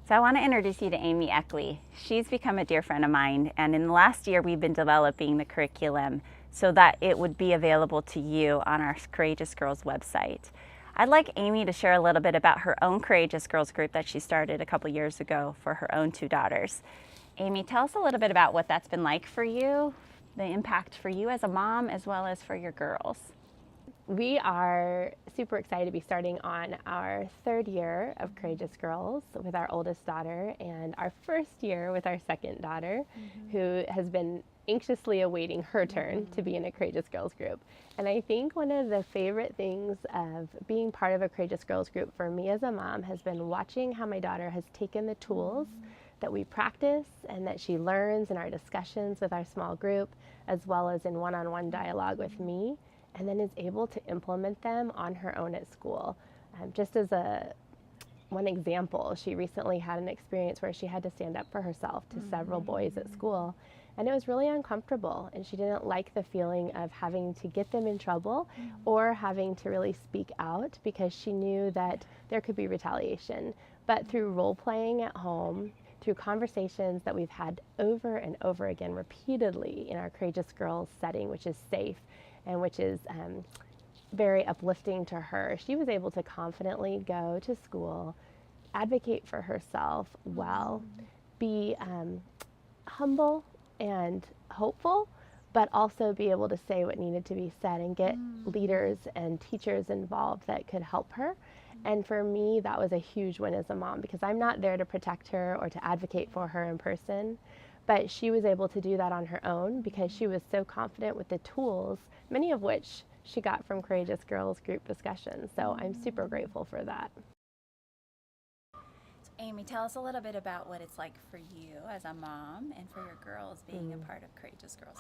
So I want to introduce you to Aimee Eckley. She's become a dear friend of mine, and in the last year we've been developing the curriculum so that it would be available to you on our Courageous Girls website. I'd like Aimee to share a little bit about her own Courageous Girls group that she started a couple years ago for her own two daughters. Aimee, tell us a little bit about what that's been like for you, the impact for you as a mom as well as for your girls. We are super excited to be starting on our third year of Courageous Girls with our oldest daughter and our first year with our second daughter, who has been anxiously awaiting her turn to be in a Courageous Girls group. And I think one of the favorite things of being part of a Courageous Girls group for me as a mom has been watching how my daughter has taken the tools that we practice and that she learns in our discussions with our small group, as well as in one-on-one dialogue with me, and then is able to implement them on her own at school. Just as one example, she recently had an experience where she had to stand up for herself to several boys at school, and it was really uncomfortable, and she didn't like the feeling of having to get them in trouble or having to really speak out because she knew that there could be retaliation. But through role-playing at home, through conversations that we've had over and over again repeatedly in our Courageous Girls setting, which is safe and which is very uplifting to her, she was able to confidently go to school, advocate for herself well, be humble and hopeful, but also be able to say what needed to be said and get leaders and teachers involved that could help her. And for me, that was a huge win as a mom, because I'm not there to protect her or to advocate for her in person, but she was able to do that on her own because she was so confident with the tools, many of which she got from Courageous Girls group discussions. So I'm super grateful for that. So Aimee, tell us a little bit about what it's like for you as a mom and for your girls being a part of Courageous Girls.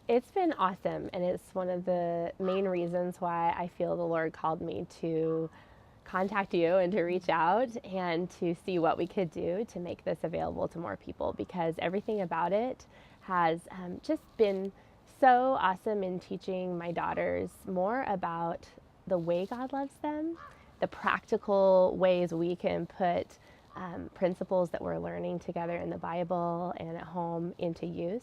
It's been awesome, and it's one of the main reasons why I feel the Lord called me to contact you and to reach out and to see what we could do to make this available to more people, because everything about it has just been so awesome in teaching my daughters more about the way God loves them, the practical ways we can put principles that we're learning together in the Bible and at home into use.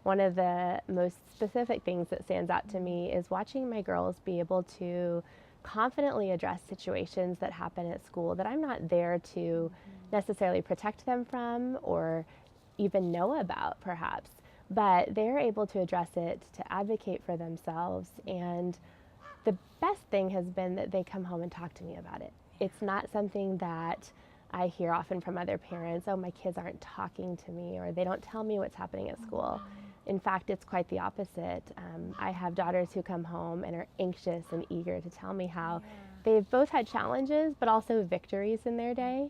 One of the most specific things that stands out to me is watching my girls be able to confidently address situations that happen at school that I'm not there to necessarily protect them from or even know about perhaps, but they're able to address it, to advocate for themselves. And the best thing has been that they come home and talk to me about it. It's not something that I hear often from other parents, oh, my kids aren't talking to me, or they don't tell me what's happening at school. In fact, it's quite the opposite. I have daughters who come home and are anxious and eager to tell me how they've both had challenges but also victories in their day.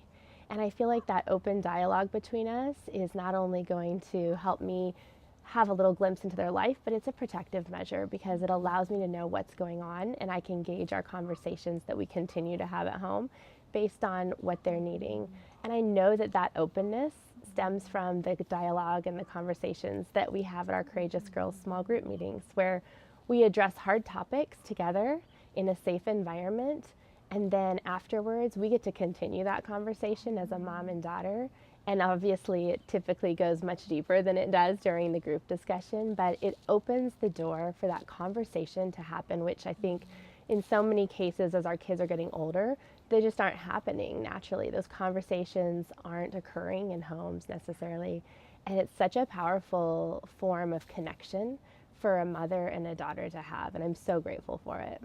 And I feel like that open dialogue between us is not only going to help me have a little glimpse into their life, but it's a protective measure because it allows me to know what's going on, and I can gauge our conversations that we continue to have at home based on what they're needing. And I know that that openness stems from the dialogue and the conversations that we have at our Courageous Girls small group meetings, where we address hard topics together in a safe environment, and then afterwards we get to continue that conversation as a mom and daughter. And obviously it typically goes much deeper than it does during the group discussion, but it opens the door for that conversation to happen, which I think in so many cases as our kids are getting older, they just aren't happening naturally. Those conversations aren't occurring in homes necessarily. And it's such a powerful form of connection for a mother and a daughter to have. And I'm so grateful for it.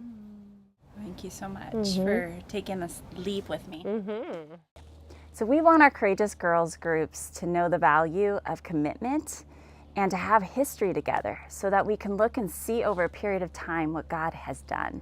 Thank you so much for taking this leap with me. So we want our Courageous Girls groups to know the value of commitment and to have history together so that we can look and see over a period of time what God has done.